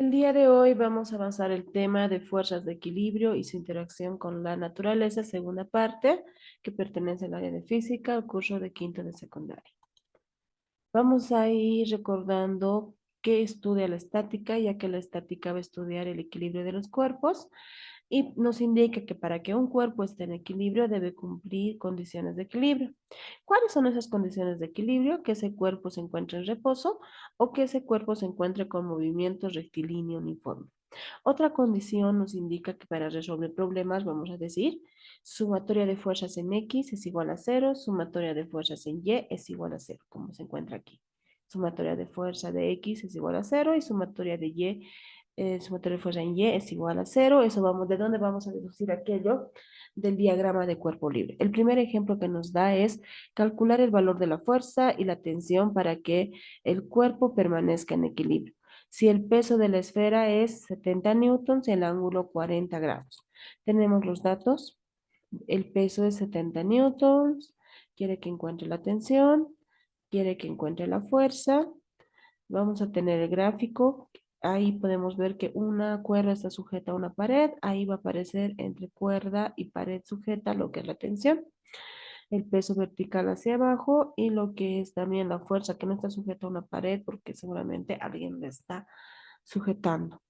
El día de hoy vamos a avanzar el tema de fuerzas de equilibrio y su interacción con la naturaleza, segunda parte, que pertenece al área de física, al curso de quinto de secundaria. Vamos a ir recordando qué estudia la estática, ya que la estática va a estudiar el equilibrio de los cuerpos y nos indica que para que un cuerpo esté en equilibrio debe cumplir condiciones de equilibrio. ¿Cuáles son esas condiciones de equilibrio? Que ese cuerpo se encuentre en reposo o que ese cuerpo se encuentre con movimiento rectilíneo uniforme. Otra condición nos indica que para resolver problemas, vamos a decir, sumatoria de fuerzas en X es igual a cero, sumatoria de fuerzas en Y es igual a cero, como se encuentra aquí. Sumatoria de fuerza de X es igual a cero y sumatoria de Y, sumatoria de fuerza en Y es igual a cero. Eso vamos, ¿de dónde vamos a deducir aquello? Del diagrama de cuerpo libre. El primer ejemplo que nos da es calcular el valor de la fuerza y la tensión para que el cuerpo permanezca en equilibrio. Si el peso de la esfera es 70 newtons y el ángulo 40 grados. Tenemos los datos. El peso es 70 newtons. Quiere que encuentre la tensión. Quiere que encuentre la fuerza. Vamos a tener el gráfico. Ahí podemos ver que una cuerda está sujeta a una pared. Ahí va a aparecer entre cuerda y pared sujeta lo que es la tensión. El peso vertical hacia abajo y lo que es también la fuerza que no está sujeta a una pared porque seguramente alguien le está sujetando.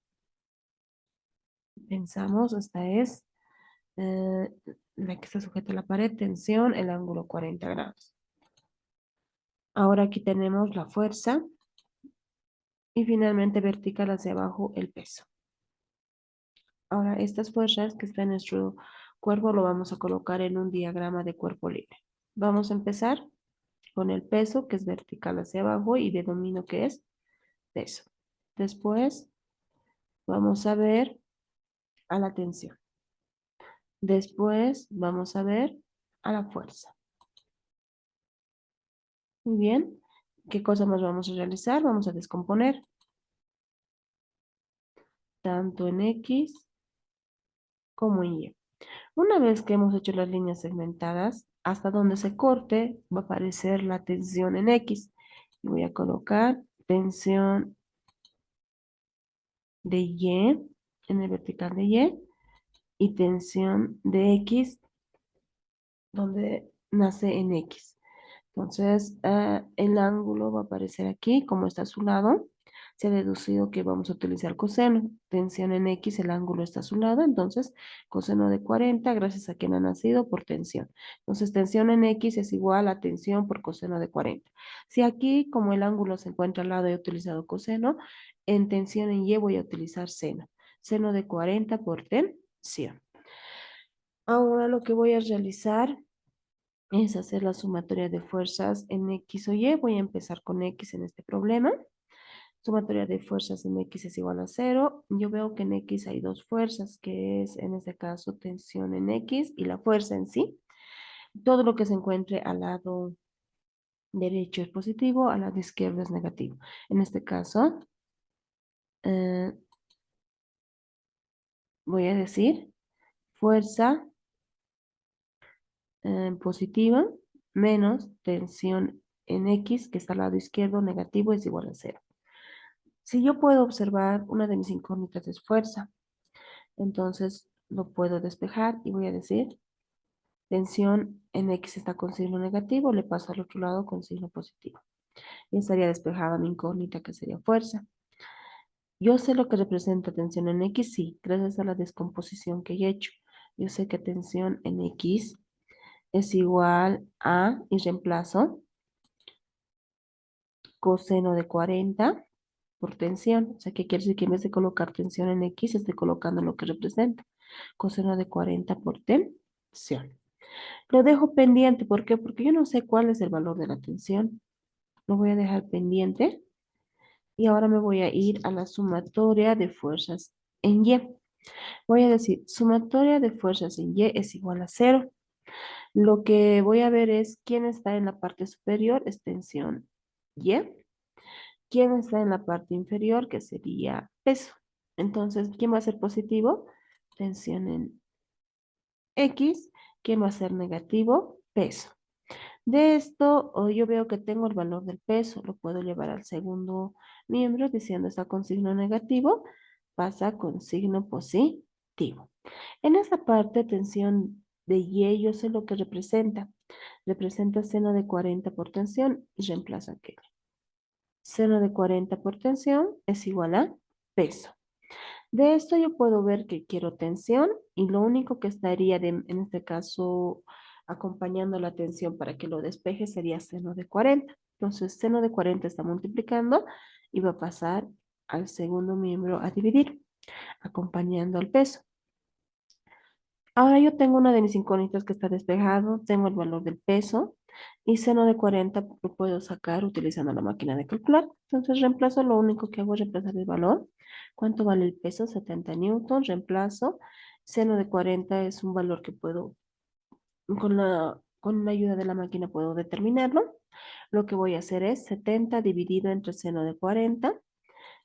Pensamos, esta es eh, la que está sujeta a la pared, tensión, el ángulo 40 grados. Ahora aquí tenemos la fuerza y finalmente vertical hacia abajo el peso. Ahora estas fuerzas que están en nuestro cuerpo lo vamos a colocar en un diagrama de cuerpo libre. Vamos a empezar con el peso que es vertical hacia abajo y denomino que es peso. Después vamos a ver a la tensión. Después vamos a ver a la fuerza. Muy bien. ¿Qué cosa más vamos a realizar? Vamos a descomponer tanto en X como en Y. Una vez que hemos hecho las líneas segmentadas, hasta donde se corte va a aparecer la tensión en X. Y voy a colocar tensión de Y en el vertical de y tensión de X donde nace en X. Entonces, el ángulo va a aparecer aquí, como está a su lado. Se ha deducido que vamos a utilizar coseno. Tensión en X, el ángulo está a su lado. Entonces, coseno de 40, gracias a quien ha nacido, por tensión. Entonces, tensión en X es igual a tensión por coseno de 40. Si aquí, como el ángulo se encuentra al lado, he utilizado coseno, en tensión en Y voy a utilizar seno. Seno de 40 por tensión. Ahora lo que voy a realizar es hacer la sumatoria de fuerzas en X o Y. Voy a empezar con X en este problema. Sumatoria de fuerzas en X es igual a cero. Yo veo que en X hay dos fuerzas, que es en este caso tensión en X y la fuerza en sí. Todo lo que se encuentre al lado derecho es positivo, al lado izquierdo es negativo. En este caso, eh, voy a decir fuerza positiva menos tensión en X, que está al lado izquierdo negativo, es igual a cero. Si yo puedo observar, una de mis incógnitas es fuerza, entonces lo puedo despejar y voy a decir, tensión en X está con signo negativo, le paso al otro lado con signo positivo. Y estaría despejada mi incógnita que sería fuerza. Yo sé lo que representa tensión en X, sí, gracias a la descomposición que he hecho. Yo sé que tensión en X es igual a, y reemplazo, coseno de 40 por tensión. O sea, ¿qué quiere decir? Que en vez de colocar tensión en X, estoy colocando lo que representa. Coseno de 40 por tensión. Lo dejo pendiente. ¿Por qué? Porque yo no sé cuál es el valor de la tensión. Lo voy a dejar pendiente. Y ahora me voy a ir a la sumatoria de fuerzas en Y. Voy a decir, sumatoria de fuerzas en Y es igual a cero. Lo que voy a ver es quién está en la parte superior, es tensión Y. ¿Quién está en la parte inferior? Que sería peso. Entonces, ¿quién va a ser positivo? Tensión en X. ¿Quién va a ser negativo? Peso. De esto, yo veo que tengo el valor del peso, lo puedo llevar al segundo miembro diciendo está con signo negativo, pasa con signo positivo. En esta parte, tensión de Y, yo sé lo que representa. Representa seno de 40 por tensión y reemplazo aquello. Seno de 40 por tensión es igual a peso. De esto yo puedo ver que quiero tensión y lo único que estaría en este caso acompañando la tensión para que lo despeje sería seno de 40. Entonces, seno de 40 está multiplicando y va a pasar al segundo miembro a dividir, acompañando al peso. Ahora yo tengo una de mis incógnitas que está despejado, tengo el valor del peso y seno de 40 lo puedo sacar utilizando la máquina de calcular. Entonces reemplazo, lo único que hago es reemplazar el valor. ¿Cuánto vale el peso? 70 newtons, reemplazo. Seno de 40 es un valor que puedo, con la ayuda de la máquina puedo determinarlo. Lo que voy a hacer es 70 dividido entre seno de 40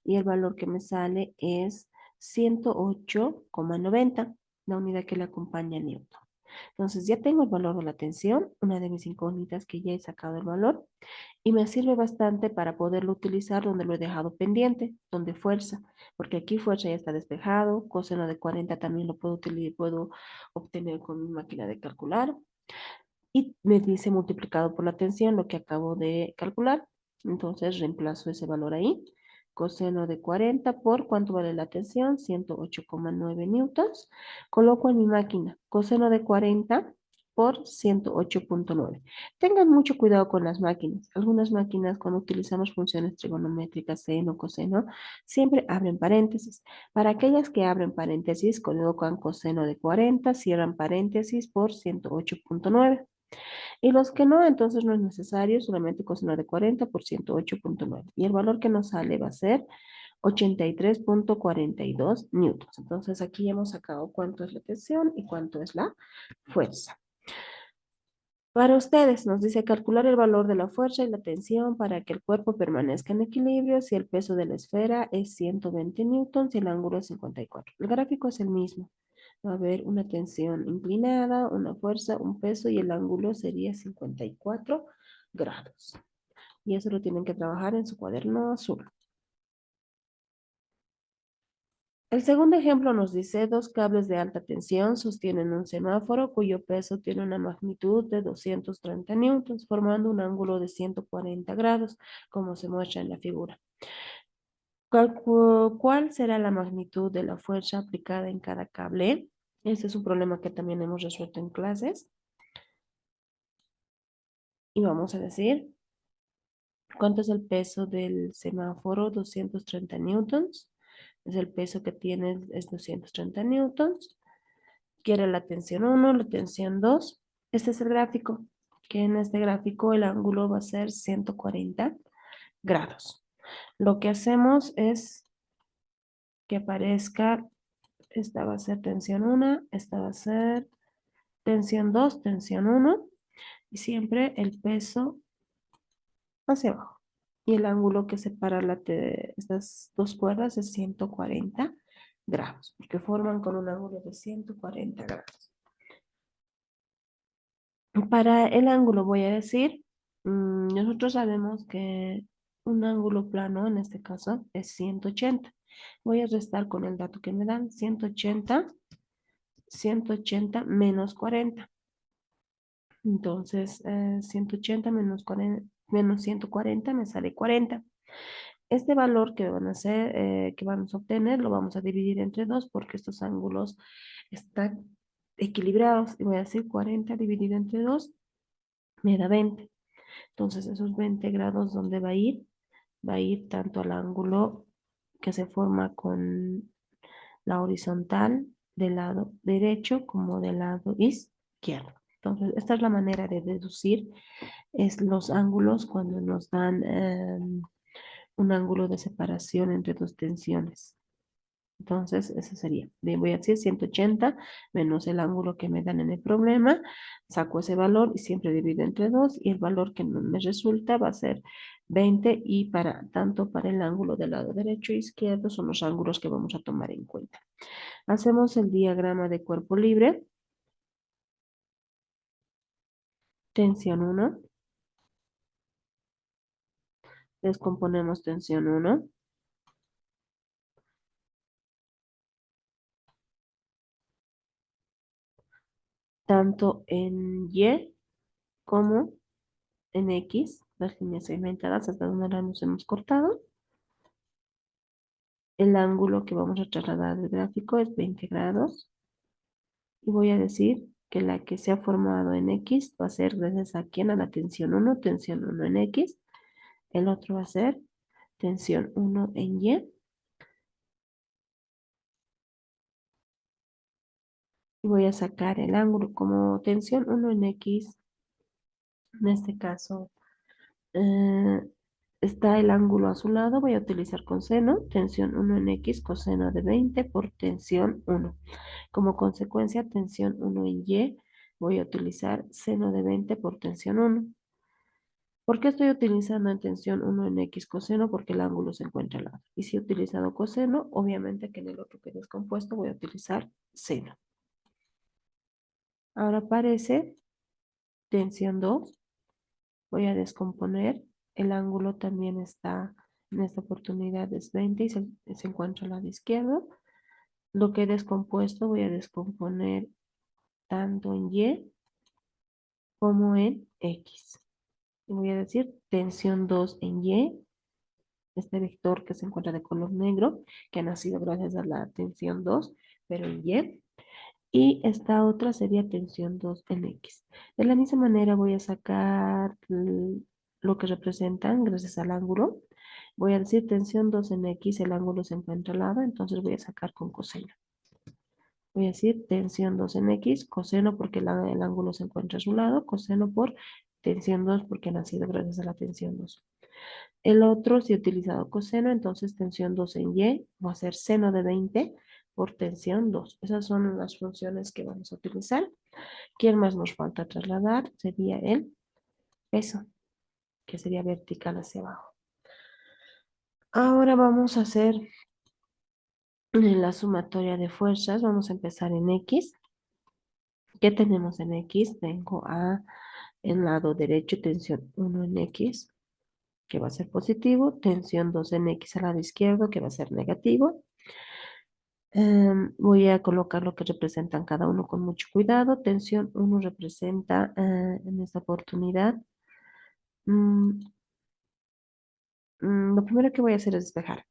y el valor que me sale es 108,90, la unidad que le acompaña a Newton. Entonces ya tengo el valor de la tensión, una de mis incógnitas que ya he sacado el valor, y me sirve bastante para poderlo utilizar donde lo he dejado pendiente, donde fuerza, porque aquí fuerza ya está despejado, coseno de 40 también lo puedo utilizar, puedo obtener con mi máquina de calcular, y me dice multiplicado por la tensión, lo que acabo de calcular. Entonces reemplazo ese valor ahí. Coseno de 40 por, ¿cuánto vale la tensión? 108,9 newtons. Coloco en mi máquina coseno de 40 por 108,9. Tengan mucho cuidado con las máquinas. Algunas máquinas, cuando utilizamos funciones trigonométricas, seno, coseno, siempre abren paréntesis. Para aquellas que abren paréntesis, colocan coseno de 40, cierran paréntesis por 108,9. Y los que no, entonces no es necesario, solamente coseno de 40 por 108,9. Y el valor que nos sale va a ser 83,42 newtons. Entonces aquí hemos sacado cuánto es la tensión y cuánto es la fuerza. Para ustedes, nos dice calcular el valor de la fuerza y la tensión para que el cuerpo permanezca en equilibrio si el peso de la esfera es 120 newtons y el ángulo es 54. El gráfico es el mismo. Va a haber una tensión inclinada, una fuerza, un peso y el ángulo sería 54 grados. Y eso lo tienen que trabajar en su cuaderno azul. El segundo ejemplo nos dice dos cables de alta tensión sostienen un semáforo cuyo peso tiene una magnitud de 230 newtons, formando un ángulo de 140 grados, como se muestra en la figura. ¿Cuál será la magnitud de la fuerza aplicada en cada cable? Este es un problema que también hemos resuelto en clases. Y vamos a decir, ¿cuánto es el peso del semáforo? 230 newtons. Es el peso que tiene, es 230 newtons. Quiere la tensión 1, la tensión 2. Este es el gráfico, que en este gráfico el ángulo va a ser 140 grados. Lo que hacemos es que aparezca, esta va a ser tensión 1, esta va a ser tensión 2, tensión 1, y siempre el peso hacia abajo. Y el ángulo que separa estas dos cuerdas es 140 grados, porque forman con un ángulo de 140 grados. Para el ángulo voy a decir, nosotros sabemos que un ángulo plano, en este caso, es 180. Voy a restar con el dato que me dan, 180 menos 40. Entonces, 180 menos 140 me sale 40. Este valor que van a hacer, que vamos a obtener, lo vamos a dividir entre 2 porque estos ángulos están equilibrados. Y voy a decir 40 dividido entre 2 me da 20. Entonces, esos 20 grados, ¿dónde va a ir? Va a ir tanto al ángulo que se forma con la horizontal del lado derecho como del lado izquierdo. Entonces, esta es la manera de deducir es los ángulos cuando nos dan un ángulo de separación entre dos tensiones. Entonces, eso sería. Voy a decir 180 menos el ángulo que me dan en el problema. Saco ese valor y siempre divido entre 2 y el valor que me resulta va a ser 20 y tanto para el ángulo del lado derecho e izquierdo son los ángulos que vamos a tomar en cuenta. Hacemos el diagrama de cuerpo libre. tensión 1, descomponemos tensión 1, tanto en Y como en X, las líneas segmentadas hasta donde las nos hemos cortado. El ángulo que vamos a trasladar del gráfico es 20 grados. Y voy a decir que la que se ha formado en X va a ser gracias a quién, a la tensión 1 en X. El otro va a ser tensión 1 en Y. Y voy a sacar el ángulo como tensión 1 en X. En este caso, eh, está el ángulo a su lado. Voy a utilizar coseno, tensión 1 en X, coseno de 20 por tensión 1. Como consecuencia, tensión 1 en Y, voy a utilizar seno de 20 por tensión 1. ¿Por qué estoy utilizando en tensión 1 en X coseno? Porque el ángulo se encuentra al lado. Y si he utilizado coseno, obviamente que en el otro que he descompuesto voy a utilizar seno. Ahora aparece tensión 2. Voy a descomponer. El ángulo también está, en esta oportunidad es 20 y se encuentra al lado izquierdo. Lo que he descompuesto voy a descomponer tanto en Y como en X. Y voy a decir tensión 2 en Y, este vector que se encuentra de color negro, que ha nacido gracias a la tensión 2, pero en Y. Y esta otra sería tensión 2 en X. De la misma manera voy a sacar lo que representan gracias al ángulo. Voy a decir tensión 2 en X, el ángulo se encuentra al lado, entonces voy a sacar con coseno. Voy a decir tensión 2 en X, coseno porque el ángulo se encuentra a su lado, coseno por tensión 2 porque ha nacido gracias a la tensión 2. El otro, si he utilizado coseno, entonces tensión 2 en Y va a ser seno de 20 por tensión 2. Esas son las funciones que vamos a utilizar. ¿Quién más nos falta trasladar? Sería el peso, que sería vertical hacia abajo. Ahora vamos a hacer la sumatoria de fuerzas. Vamos a empezar en X. ¿Qué tenemos en X? Tengo a el lado derecho tensión 1 en X, que va a ser positivo, tensión 2 en X al lado izquierdo, que va a ser negativo. Voy a colocar lo que representan cada uno con mucho cuidado. Tensión 1 representa en esta oportunidad. mm, lo primero que voy a hacer es despejar.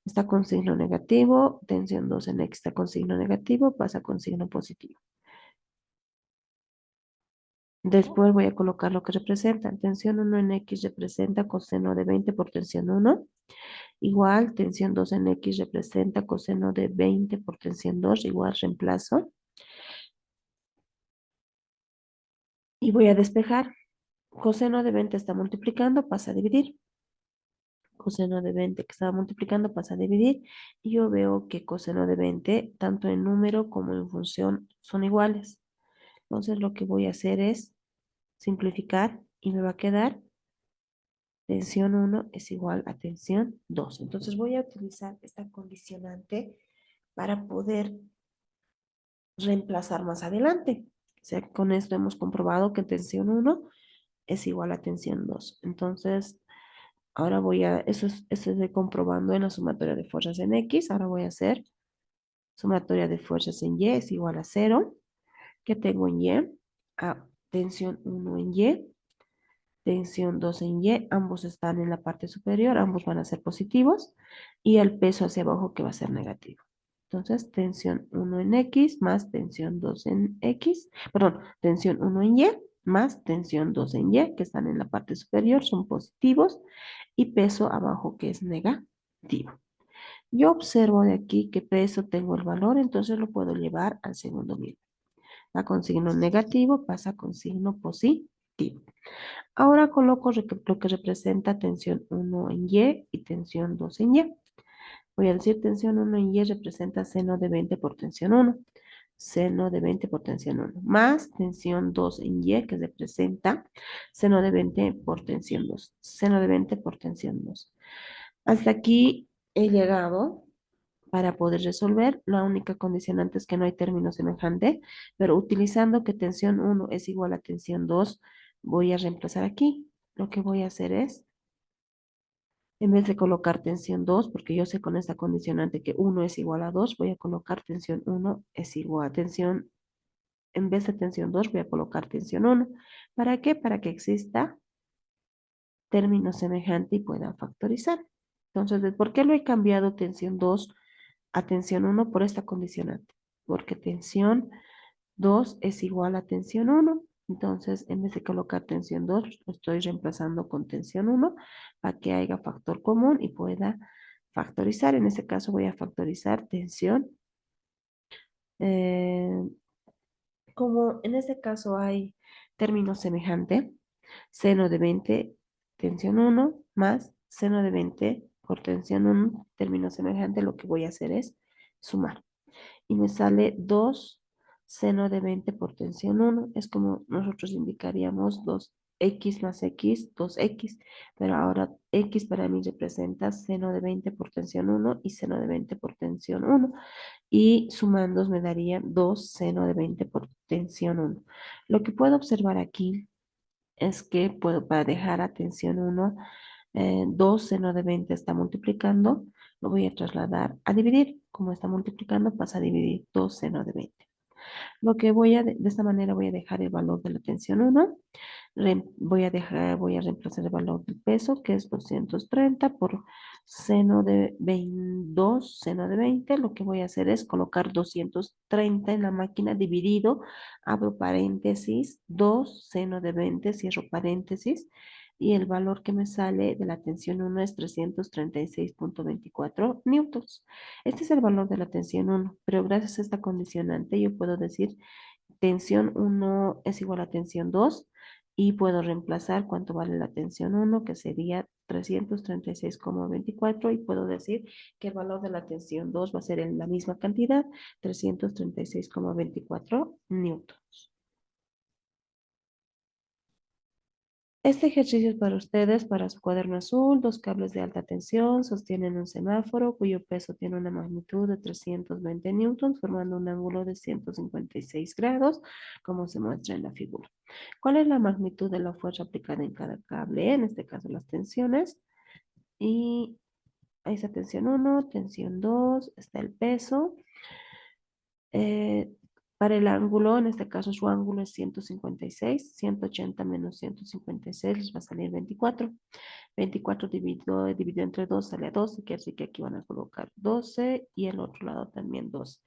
Está con signo negativo, tensión 2 en X está con signo negativo, pasa con signo positivo. Después voy a colocar lo que representa. Tensión 1 en X representa coseno de 20 por tensión 1. Igual, tensión 2 en X representa coseno de 20 por tensión 2. Igual, reemplazo. Y voy a despejar. Coseno de 20 está multiplicando, pasa a dividir. Coseno de 20 que estaba multiplicando pasa a dividir. Y yo veo que coseno de 20, tanto en número como en función, son iguales. Entonces lo que voy a hacer es simplificar y me va a quedar tensión 1 es igual a tensión 2. Entonces voy a utilizar esta condicionante para poder reemplazar más adelante. O sea, con esto hemos comprobado que tensión 1 es igual a tensión 2. Entonces, ahora voy a, eso es de comprobando en la sumatoria de fuerzas en X. Ahora voy a hacer sumatoria de fuerzas en Y es igual a 0. ¿Qué tengo en Y? A tensión 1 en Y, tensión 2 en Y, ambos están en la parte superior, ambos van a ser positivos, y el peso hacia abajo que va a ser negativo. Entonces, tensión 1 en X más tensión 2 en X, perdón, tensión 1 en Y más tensión 2 en Y, que están en la parte superior, son positivos, y peso abajo que es negativo. Yo observo de aquí que peso tengo el valor, entonces lo puedo llevar al segundo nivel. Va con signo negativo, pasa con signo positivo. Ahora coloco lo que representa tensión 1 en Y tensión 2 en Y. Voy a decir tensión 1 en Y representa seno de 20 por tensión 1. Seno de 20 por tensión 1. Más tensión 2 en Y que representa seno de 20 por tensión 2. Seno de 20 por tensión 2. Hasta aquí he llegado para poder resolver. La única condicionante es que no hay término semejante, pero utilizando que tensión 1 es igual a tensión 2, Voy a reemplazar aquí. Lo que voy a hacer es, en vez de colocar tensión 2, porque yo sé con esta condicionante que 1 es igual a 2, voy a colocar tensión 1 es igual a tensión, en vez de tensión 2, voy a colocar tensión 1. ¿Para qué? Para que exista término semejante y pueda factorizar. Entonces, ¿por qué lo he cambiado tensión 2 a tensión 1 por esta condicionante? Porque tensión 2 es igual a tensión 1. Entonces, en vez de colocar tensión 2, lo estoy reemplazando con tensión 1 para que haya factor común y pueda factorizar. En este caso voy a factorizar tensión. eh, Como en este caso hay término semejante, seno de 20 tensión 1 más seno de 20 por tensión 1 término semejante, lo que voy a hacer es sumar. Y me sale 2 seno de 20 por tensión 1. Es como nosotros indicaríamos 2x más x, 2x. Pero ahora x para mí representa seno de 20 por tensión 1 y seno de 20 por tensión 1 y sumando me daría 2 seno de 20 por tensión 1. Lo que puedo observar aquí es que puedo, para dejar a tensión 1, 2 seno de 20 está multiplicando, lo voy a trasladar a dividir. Como está multiplicando, pasa a dividir 2 seno de 20. Lo que voy a, de esta manera voy a dejar el valor de la tensión 1. Voy a reemplazar el valor del peso, que es 230 por seno de 22, seno de 20. Lo que voy a hacer es colocar 230 en la máquina dividido, abro paréntesis, 2 seno de 20, cierro paréntesis, y el valor que me sale de la tensión 1 es 336,24 newtons. Este es el valor de la tensión 1, pero gracias a esta condicionante yo puedo decir tensión 1 es igual a tensión 2 y puedo reemplazar cuánto vale la tensión 1, que sería 336,24 y puedo decir que el valor de la tensión 2 va a ser en la misma cantidad, 336,24 newtons. Este ejercicio es para ustedes, para su cuaderno azul. Dos cables de alta tensión sostienen un semáforo cuyo peso tiene una magnitud de 320 newtons, formando un ángulo de 156 grados, como se muestra en la figura. ¿Cuál es la magnitud de la fuerza aplicada en cada cable? En este caso, las tensiones. Y ahí está tensión 1, tensión 2, está el peso. Eh, para el ángulo, en este caso su ángulo es 156, 180 menos 156 les va a salir 24. 24 dividido entre 2 sale a 12, que así que aquí van a colocar 12 y el otro lado también 12.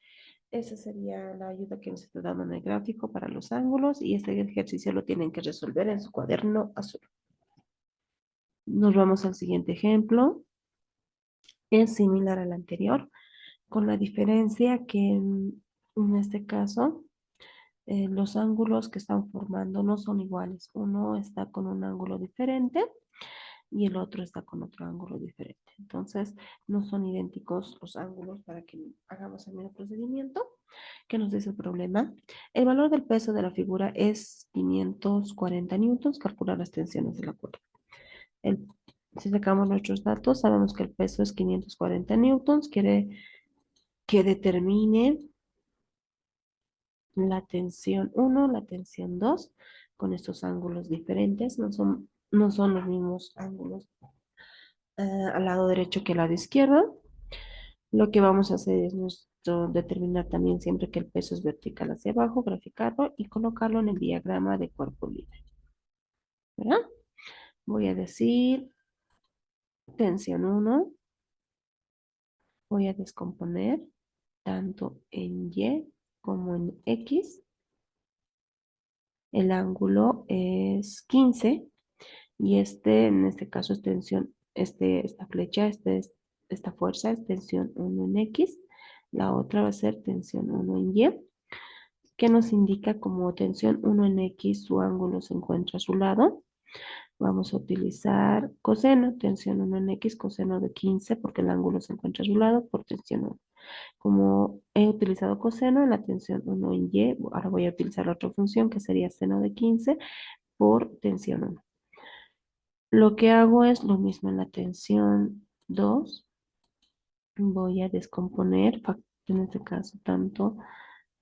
Esa sería la ayuda que nos está dando en el gráfico para los ángulos y este ejercicio lo tienen que resolver en su cuaderno azul. Nos vamos al siguiente ejemplo. Es similar al anterior, con la diferencia que en este caso los ángulos que están formando no son iguales. Uno está con un ángulo diferente y el otro está con otro ángulo diferente. Entonces, no son idénticos los ángulos para que hagamos el mismo procedimiento. ¿Qué nos dice el problema? El valor del peso de la figura es 540 newtons. Calcular las tensiones de la cuerda. Si sacamos nuestros datos, sabemos que el peso es 540 newtons. Quiere que determine la tensión 1, la tensión 2, con estos ángulos diferentes. No son los mismos ángulos al lado derecho que al lado izquierdo. Lo que vamos a hacer es determinar también siempre que el peso es vertical hacia abajo, graficarlo y colocarlo en el diagrama de cuerpo libre. ¿Verdad? Voy a decir tensión 1, voy a descomponer tanto en Y como en X. El ángulo es 15 y en este caso es tensión, esta flecha, esta fuerza es tensión 1 en X, la otra va a ser tensión 1 en Y, que nos indica como tensión 1 en X, su ángulo se encuentra a su lado. Vamos a utilizar coseno, tensión 1 en X, coseno de 15, porque el ángulo se encuentra a su lado por tensión 1. Como he utilizado coseno en la tensión 1 en Y, ahora voy a utilizar otra función que sería seno de 15 por tensión 1. Lo que hago es lo mismo en la tensión 2. Voy a descomponer, en este caso, tanto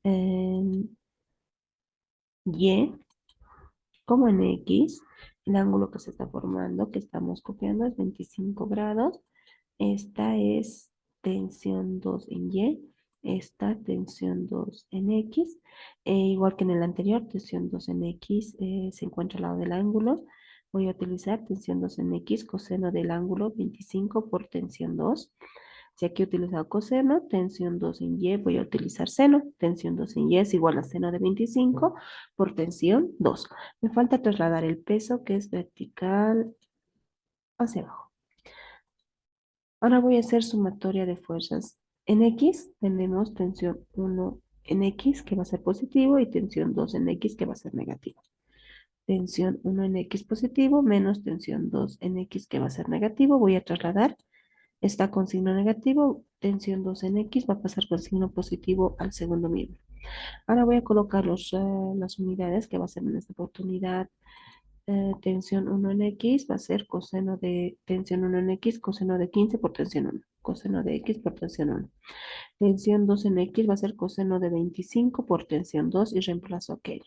en Y como en X, el ángulo que se está formando, que estamos copiando, es 25 grados. Esta es tensión 2 en Y, esta tensión 2 en X. Igual que en el anterior, tensión 2 en X se encuentra al lado del ángulo. Voy a utilizar tensión 2 en X, coseno del ángulo 25 por tensión 2. Si aquí he utilizado coseno, tensión 2 en Y, voy a utilizar seno. Tensión 2 en Y es igual a seno de 25 por tensión 2. Me falta trasladar el peso, que es vertical hacia abajo. Ahora voy a hacer sumatoria de fuerzas. En X tenemos tensión 1 en X, que va a ser positivo, y tensión 2 en X, que va a ser negativo. Tensión 1 en X positivo menos tensión 2 en X, que va a ser negativo. Voy a trasladar. Está con signo negativo, tensión 2 en X va a pasar con signo positivo al segundo miembro. Ahora voy a colocar las unidades que va a ser en esta oportunidad. Tensión 1 en X va a ser coseno de tensión 1 en X, coseno de 15 por tensión 1. Coseno de X por tensión 1. Tensión 2 en X va a ser coseno de 25 por tensión 2 y reemplazo aquello.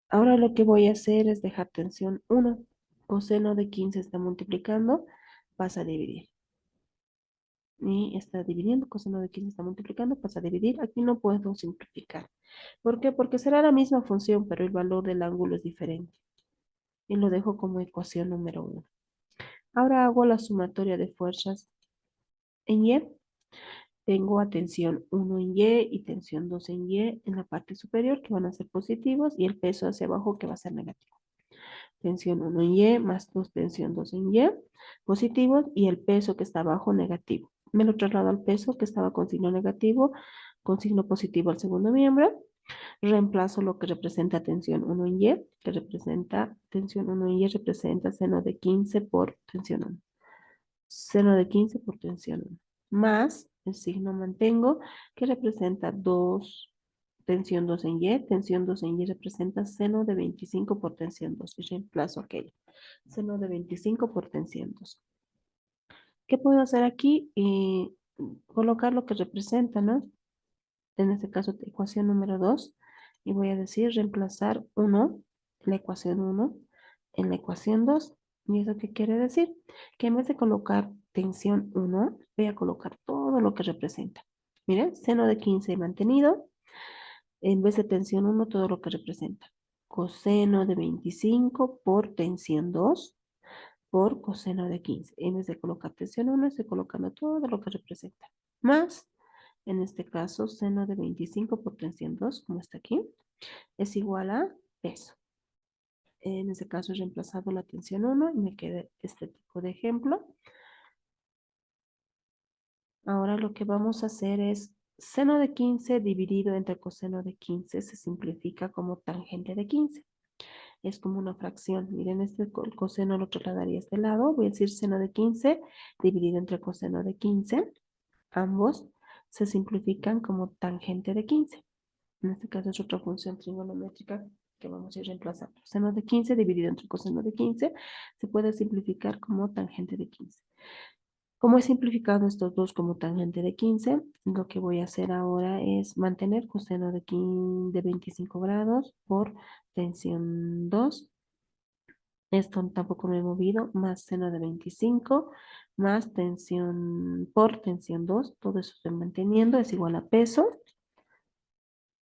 Ahora lo que voy a hacer es dejar tensión 1. Coseno de 15 está multiplicando, pasa a dividir. Y está dividiendo, coseno de 15 está multiplicando, pasa a dividir. Aquí no puedo simplificar. ¿Por qué? Porque será la misma función, pero el valor del ángulo es diferente. Y lo dejo como ecuación número 1. Ahora hago la sumatoria de fuerzas en Y. Tengo a tensión 1 en Y y tensión 2 en Y en la parte superior, que van a ser positivos, y el peso hacia abajo, que va a ser negativo. Tensión 1 en Y más 2 tensión 2 en Y, positivos, y el peso que está abajo, negativo. Me lo traslado al peso que estaba con signo negativo, con signo positivo al segundo miembro. Reemplazo lo que representa tensión 1 en Y, que representa tensión 1 en Y, representa seno de 15 por tensión 1. Seno de 15 por tensión 1. Más el signo mantengo, que representa 2 tensión 2 en Y. Tensión 2 en Y representa seno de 25 por tensión 2. Y reemplazo aquello. Seno de 25 por tensión 2. ¿Qué puedo hacer aquí? Colocar lo que representa, ¿no? En este caso, ecuación número 2. Y voy a decir reemplazar 1, la ecuación 1, en la ecuación 2. ¿Y eso qué quiere decir? Que en vez de colocar tensión 1, voy a colocar todo lo que representa. Miren, seno de 15 mantenido. En vez de tensión 1, todo lo que representa. Coseno de 25 por tensión 2 por coseno de 15. En vez de colocar tensión 1, estoy colocando todo lo que representa. Más, en este caso, seno de 25 por tensión 2, como está aquí, es igual a peso. En este caso he reemplazado la tensión 1 y me queda este tipo de ejemplo. Ahora lo que vamos a hacer es seno de 15 dividido entre coseno de 15 se simplifica como tangente de 15. Es como una fracción. Miren, este coseno lo trasladaría a este lado. Voy a decir seno de 15 dividido entre coseno de 15. Ambos se simplifican como tangente de 15. En este caso es otra función trigonométrica que vamos a ir reemplazando. Seno de 15 dividido entre coseno de 15 se puede simplificar como tangente de 15. Como he simplificado estos dos como tangente de 15, lo que voy a hacer ahora es mantener coseno de 25 grados por tensión 2. Esto tampoco me he movido, más seno de 25, más tensión por tensión 2. Todo eso estoy manteniendo, es igual a peso.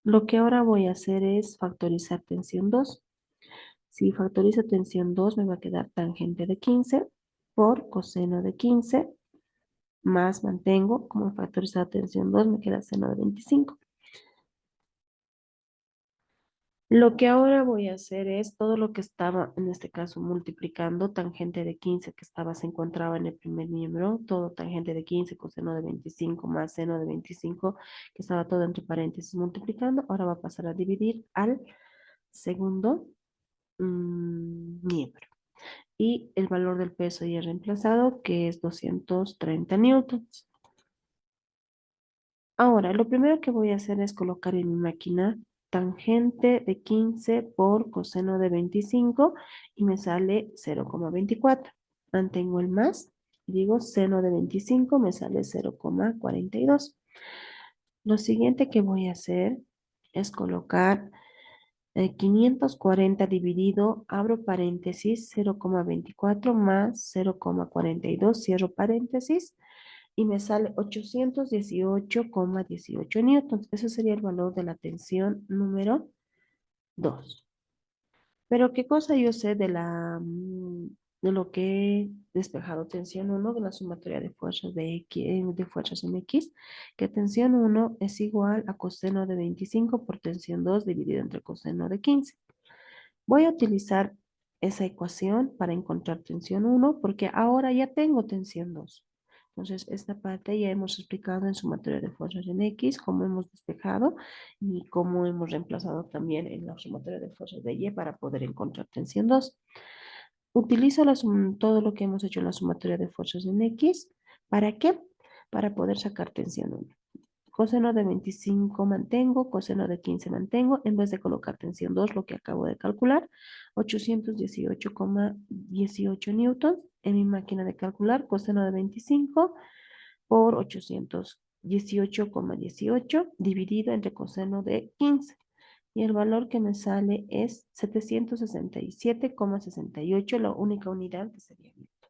Lo que ahora voy a hacer es factorizar tensión 2. Si factorizo tensión 2, me va a quedar tangente de 15 por coseno de 15, más mantengo, como he factorizado tensión 2, me queda seno de 25. Lo que ahora voy a hacer es todo lo que estaba, en este caso, multiplicando tangente de 15 que se encontraba en el primer miembro, todo tangente de 15, coseno de 25 más seno de 25, que estaba todo entre paréntesis multiplicando, ahora va a pasar a dividir al segundo miembro. Y el valor del peso ya reemplazado, que es 230 newtons. Ahora, lo primero que voy a hacer es colocar en mi máquina tangente de 15 por coseno de 25 y me sale 0,24. Mantengo el más, digo seno de 25 me sale 0,42. Lo siguiente que voy a hacer es colocar 540 dividido, abro paréntesis, 0,24 más 0,42, cierro paréntesis, y me sale 818,18 newtons. Ese sería el valor de la tensión número 2. Pero ¿qué cosa yo sé de lo que he despejado? Tensión uno de la sumatoria de fuerzas de fuerzas en X, que tensión uno es igual a coseno de 25 por tensión 2 dividido entre coseno de 15. Voy a utilizar esa ecuación para encontrar tensión uno porque ahora ya tengo tensión 2. Entonces, esta parte ya hemos explicado en sumatoria de fuerzas en X, cómo hemos despejado y cómo hemos reemplazado también en la sumatoria de fuerzas de Y para poder encontrar tensión 2. Utilizo todo lo que hemos hecho en la sumatoria de fuerzas en X. ¿Para qué? Para poder sacar tensión 1. Coseno de 25 mantengo, coseno de 15 mantengo, en vez de colocar tensión 2, lo que acabo de calcular, 818,18 newtons en mi máquina de calcular, coseno de 25 por 818,18 dividido entre coseno de 15. Y el valor que me sale es 767,68, la única unidad que sería newton.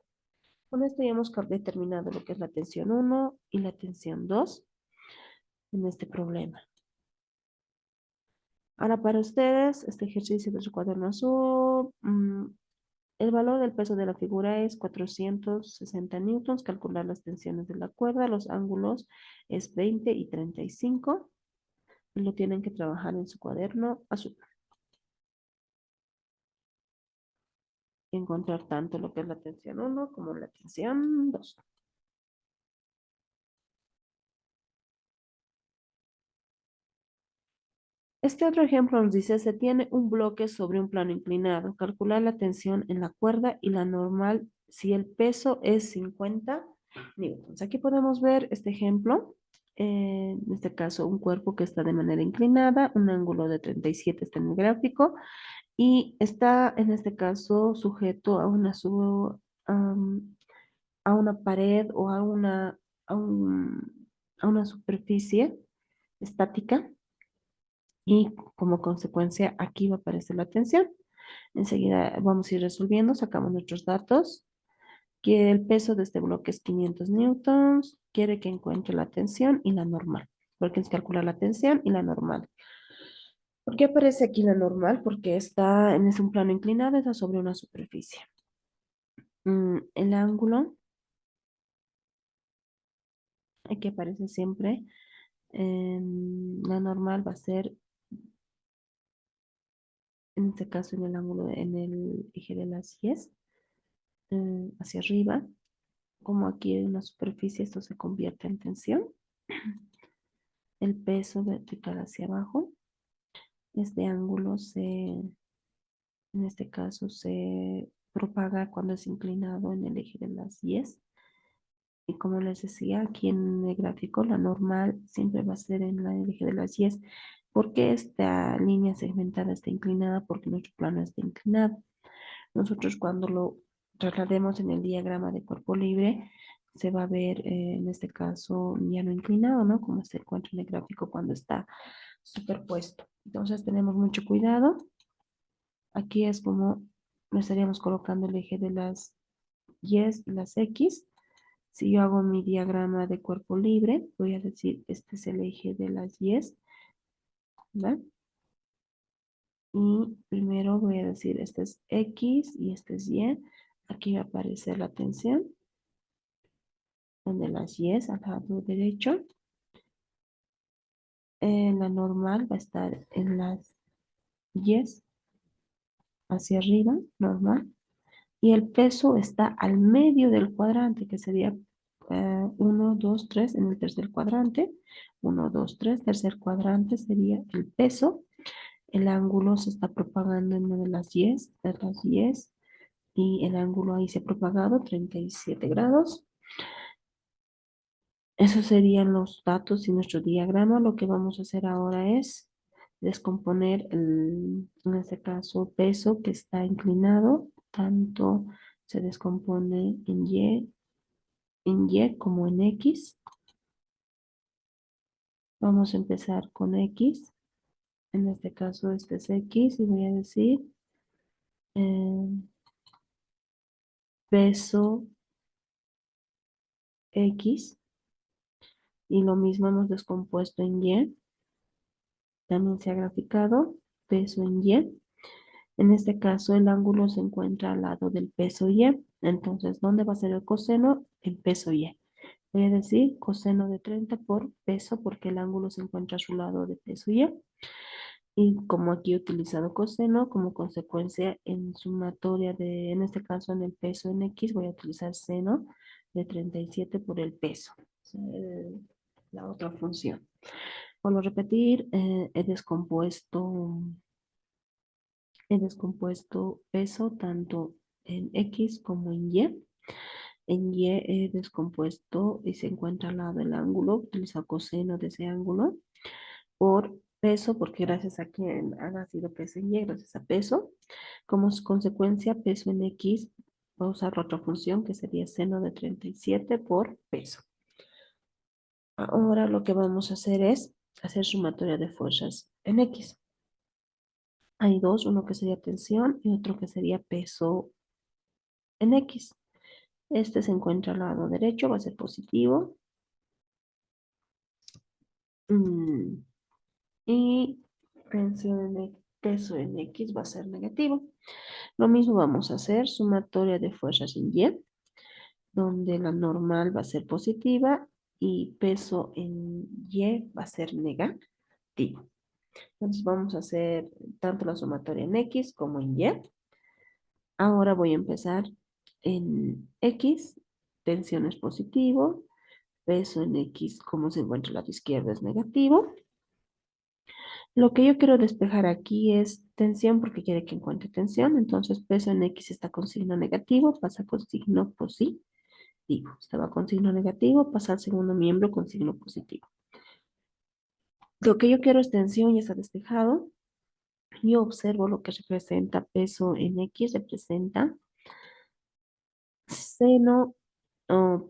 Con esto ya hemos determinado lo que es la tensión 1 y la tensión 2 en este problema. Ahora para ustedes, este ejercicio de su cuaderno azul, el valor del peso de la figura es 460 newtons. Calcular las tensiones de la cuerda, los ángulos es 20 y 35. Y lo tienen que trabajar en su cuaderno azul. Y encontrar tanto lo que es la tensión 1 como la tensión 2. Este otro ejemplo nos dice, se tiene un bloque sobre un plano inclinado. Calcular la tensión en la cuerda y la normal si el peso es 50 newtons. Aquí podemos ver este ejemplo. En este caso, un cuerpo que está de manera inclinada, un ángulo de 37 está en el gráfico y está en este caso sujeto a a una pared o a a una superficie estática y como consecuencia aquí va a aparecer la tensión. Enseguida vamos a ir resolviendo, sacamos nuestros datos, que el peso de este bloque es 500 newtons, quiere que encuentre la tensión y la normal, porque es calcular la tensión y la normal. ¿Por qué aparece aquí la normal? Porque es un plano inclinado, está sobre una superficie. El ángulo, aquí aparece siempre, la normal va a ser, en este caso, en el ángulo, en el eje de las Y, hacia arriba. Como aquí hay una superficie, esto se convierte en tensión. El peso vertical hacia abajo. Este ángulo en este caso, se propaga cuando es inclinado en el eje de las Y. Y como les decía, aquí en el gráfico, la normal siempre va a ser en el eje de las Y. ¿Por qué esta línea segmentada está inclinada? Porque nuestro plano está inclinado. Nosotros cuando lo traslademos en el diagrama de cuerpo libre, se va a ver en este caso ya no inclinado, ¿no? Como se encuentra en el gráfico cuando está superpuesto. Entonces tenemos mucho cuidado. Aquí es como lo estaríamos colocando el eje de las Y y las X. Si yo hago mi diagrama de cuerpo libre, voy a decir, este es el eje de las Y, ¿verdad? Y primero voy a decir, este es X y este es Y. Aquí va a aparecer la tensión, donde las Y al lado derecho. La normal va a estar en las Y hacia arriba, normal. Y el peso está al medio del cuadrante, que sería 1, 2, 3 en el tercer cuadrante. 1, 2, 3, tercer cuadrante sería el peso. El ángulo se está propagando en una de las Y, y el ángulo ahí se ha propagado 37 grados. Esos serían los datos y nuestro diagrama. Lo que vamos a hacer ahora es descomponer en este caso, peso que está inclinado, tanto se descompone en Y como en X. Vamos a empezar con X. En este caso, este es X y voy a decir eh, peso X. Y lo mismo hemos descompuesto en Y. También se ha graficado peso en Y. En este caso, el ángulo se encuentra al lado del peso Y. Entonces, ¿dónde va a ser el coseno? El peso Y. Voy a decir coseno de 30 por peso porque el ángulo se encuentra a su lado de peso Y. Y como aquí he utilizado coseno, como consecuencia en sumatoria de, en este caso en el peso en X, voy a utilizar seno de 37 por el peso. La otra función. Vuelvo a repetir, he descompuesto peso tanto en X como en Y. En Y he descompuesto y se encuentra al lado del ángulo, utilizo coseno de ese ángulo por peso, porque gracias a quien ha nacido peso en Y, gracias a peso. Como consecuencia, peso en X, voy a usar otra función que sería seno de 37 por peso. Ahora lo que vamos a hacer es hacer sumatoria de fuerzas en X. Hay dos, uno que sería tensión y otro que sería peso en X. Este se encuentra al lado derecho, va a ser positivo. Mm, Y tensión peso en X va a ser negativo. Lo mismo vamos a hacer, sumatoria de fuerzas en Y, donde la normal va a ser positiva y peso en Y va a ser negativo. Entonces vamos a hacer tanto la sumatoria en X como en Y. Ahora voy a empezar en X, tensión es positivo, peso en X, como se encuentra al lado izquierdo, es negativo. Lo que yo quiero despejar aquí es tensión porque quiere que encuentre tensión. Entonces, peso en X está con signo negativo, pasa con signo positivo. Estaba con signo negativo, pasa al segundo miembro con signo positivo. Lo que yo quiero es tensión, ya está despejado. Yo observo lo que representa peso en X, representa seno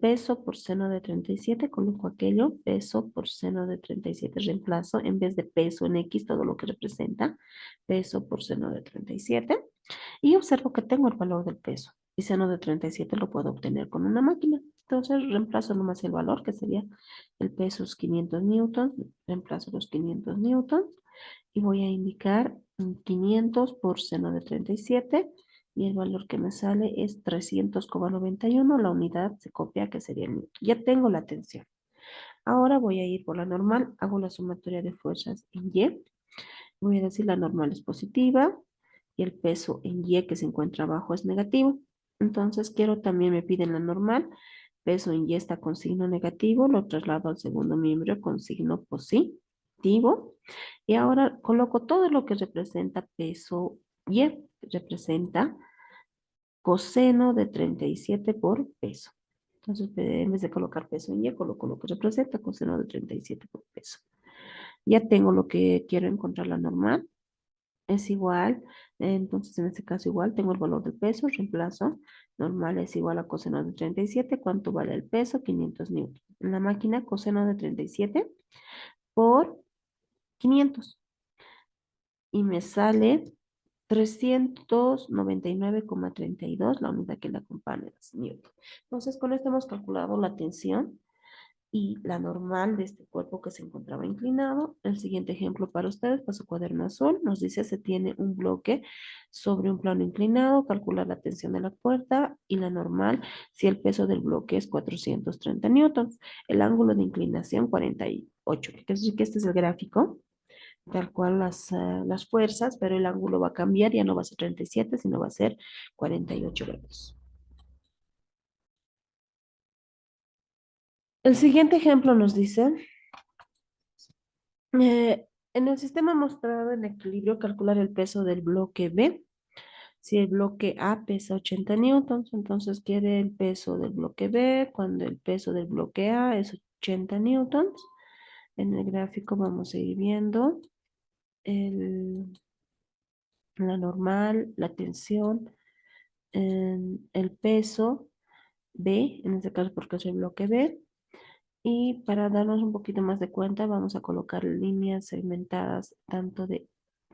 peso por seno de 37, coloco aquello, peso por seno de 37, reemplazo en vez de peso en X, todo lo que representa, peso por seno de 37, y observo que tengo el valor del peso, y seno de 37 lo puedo obtener con una máquina. Entonces reemplazo nomás el valor, que sería el peso es 500 newtons, reemplazo los 500 newtons, y voy a indicar 500 por seno de 37 y el valor que me sale es 300,91. La unidad se copia que sería el newton. Ya tengo la tensión. Ahora voy a ir por la normal, hago la sumatoria de fuerzas en Y. Voy a decir la normal es positiva y el peso en Y que se encuentra abajo es negativo. Entonces quiero también me piden la normal, peso en Y está con signo negativo, lo traslado al segundo miembro con signo positivo. Y ahora coloco todo lo que representa peso Y, representa coseno de 37 por peso. Entonces, en vez de colocar peso en Y, coloco lo que representa coseno de 37 por peso. Ya tengo lo que quiero encontrar la normal. Es igual, entonces en este caso igual, tengo el valor del peso, reemplazo. Normal es igual a coseno de 37. ¿Cuánto vale el peso? 500 newtons. En la máquina, coseno de 37 por 500 y me sale 399,32 la unidad que la acompaña, es newton. Entonces, con esto hemos calculado la tensión y la normal de este cuerpo que se encontraba inclinado. El siguiente ejemplo para ustedes, para su cuaderno azul, nos dice se tiene un bloque sobre un plano inclinado, calcular la tensión de la puerta y la normal si el peso del bloque es 430 newtons, el ángulo de inclinación 48. Quiere decir que este es el gráfico tal cual las fuerzas, pero el ángulo va a cambiar, ya no va a ser 37, sino va a ser 48 grados. El siguiente ejemplo nos dice, en el sistema mostrado en equilibrio, calcular el peso del bloque B. Si el bloque A pesa 80 newtons, entonces quiere el peso del bloque B cuando el peso del bloque A es 80 newtons. En el gráfico vamos a ir viendo el, la normal, la tensión, el peso B, en este caso porque es el bloque B. Y para darnos un poquito más de cuenta, vamos a colocar líneas segmentadas tanto de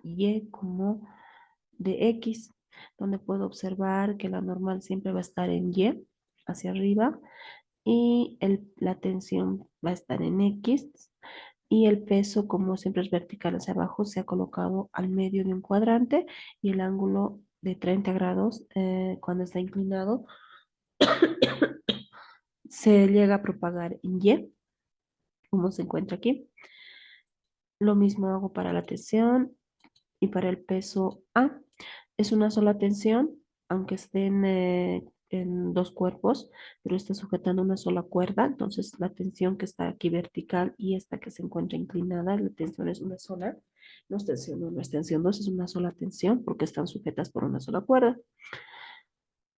Y como de X, donde puedo observar que la normal siempre va a estar en Y hacia arriba y la tensión va a estar en X y el peso, como siempre es vertical hacia abajo, se ha colocado al medio de un cuadrante y el ángulo de 30 grados cuando está inclinado se llega a propagar en Y, como se encuentra aquí. Lo mismo hago para la tensión y para el peso A. Es una sola tensión, aunque estén en dos cuerpos, pero está sujetando una sola cuerda. Entonces, la tensión que está aquí vertical y esta que se encuentra inclinada, la tensión es una sola. No es tensión 1, no es tensión 2, es una sola tensión porque están sujetas por una sola cuerda.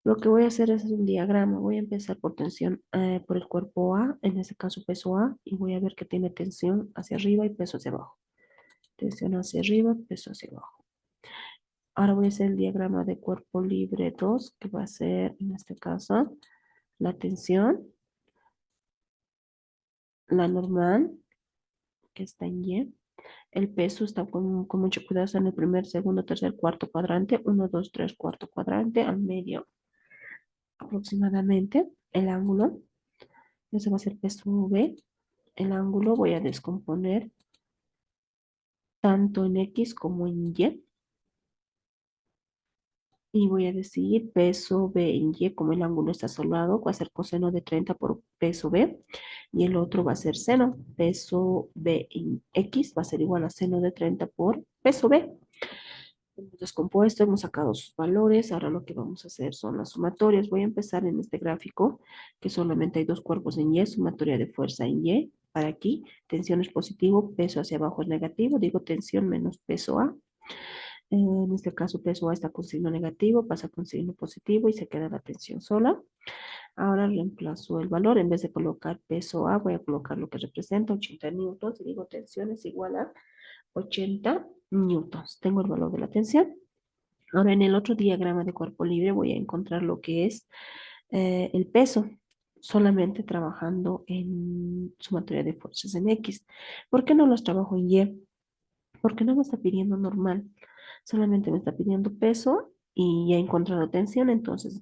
Lo que voy a hacer es un diagrama. Voy a empezar por tensión por el cuerpo A, en este caso peso A, y voy a ver que tiene tensión hacia arriba y peso hacia abajo. Tensión hacia arriba, peso hacia abajo. Ahora voy a hacer el diagrama de cuerpo libre 2, que va a ser, en este caso, la tensión, la normal, que está en Y. El peso está con mucho cuidado, está en el primer, segundo, tercer, cuarto cuadrante, uno, 2, 3, cuarto cuadrante, al medio aproximadamente. El ángulo, ese va a ser peso V. El ángulo voy a descomponer tanto en X como en Y. Y voy a decir peso B en Y, como el ángulo está solado, va a ser coseno de 30 por peso B. Y el otro va a ser seno. Peso B en X va a ser igual a seno de 30 por peso B. Hemos descompuesto, hemos sacado sus valores. Ahora lo que vamos a hacer son las sumatorias. Voy a empezar en este gráfico, que solamente hay dos cuerpos en Y, sumatoria de fuerza en Y. Para aquí, tensión es positivo, peso hacia abajo es negativo. Digo tensión menos peso A. En este caso, peso A está con signo negativo, pasa con signo positivo y se queda la tensión sola. Ahora reemplazo el valor. En vez de colocar peso A, voy a colocar lo que representa 80 newtons. Y digo tensión es igual a 80 newtons. Tengo el valor de la tensión. Ahora en el otro diagrama de cuerpo libre voy a encontrar lo que es el peso, solamente trabajando en sumatoria de fuerzas en X. ¿Por qué no los trabajo en Y? Porque no me está pidiendo normal, solamente me está pidiendo peso y ya he encontrado tensión, entonces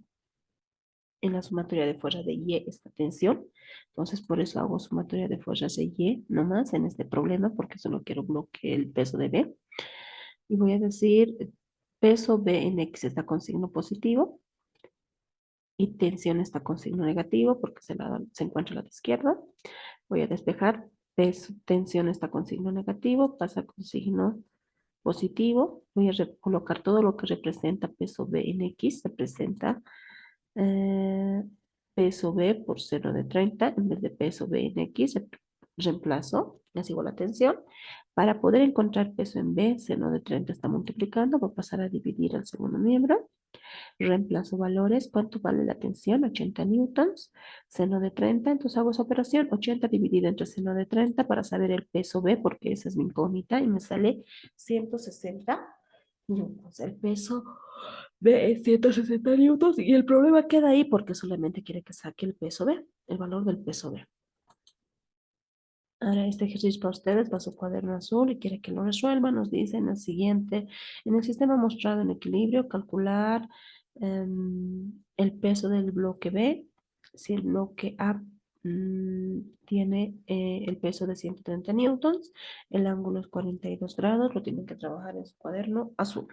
en la sumatoria de fuerzas de Y está tensión, entonces por eso hago sumatoria de fuerzas de Y nomás en este problema, porque solo quiero bloquear el peso de B. Y voy a decir peso B en X está con signo positivo y tensión está con signo negativo porque se encuentra a la izquierda. Voy a despejar, peso, tensión está con signo negativo, pasa con signo positivo. Voy a colocar todo lo que representa peso B en X. Representa eh, peso B por 0 de 30. En vez de peso B en X, reemplazo, le sigo la tensión. Para poder encontrar peso en B, seno de 30 está multiplicando. Voy a pasar a dividir al segundo miembro. Reemplazo valores. ¿Cuánto vale la tensión? 80 newtons. Seno de 30. Entonces hago esa operación. 80 dividido entre seno de 30 para saber el peso B, porque esa es mi incógnita. Y me sale 160 newtons. El peso B es 160 newtons. Y el problema queda ahí porque solamente quiere que saque el peso B, el valor del peso B. Ahora este ejercicio para ustedes va a su cuaderno azul y quiere que lo resuelvan. Nos dice en el siguiente, en el sistema mostrado en equilibrio, calcular el peso del bloque B. Si el bloque A tiene el peso de 130 newtons, el ángulo es 42 grados, lo tienen que trabajar en su cuaderno azul.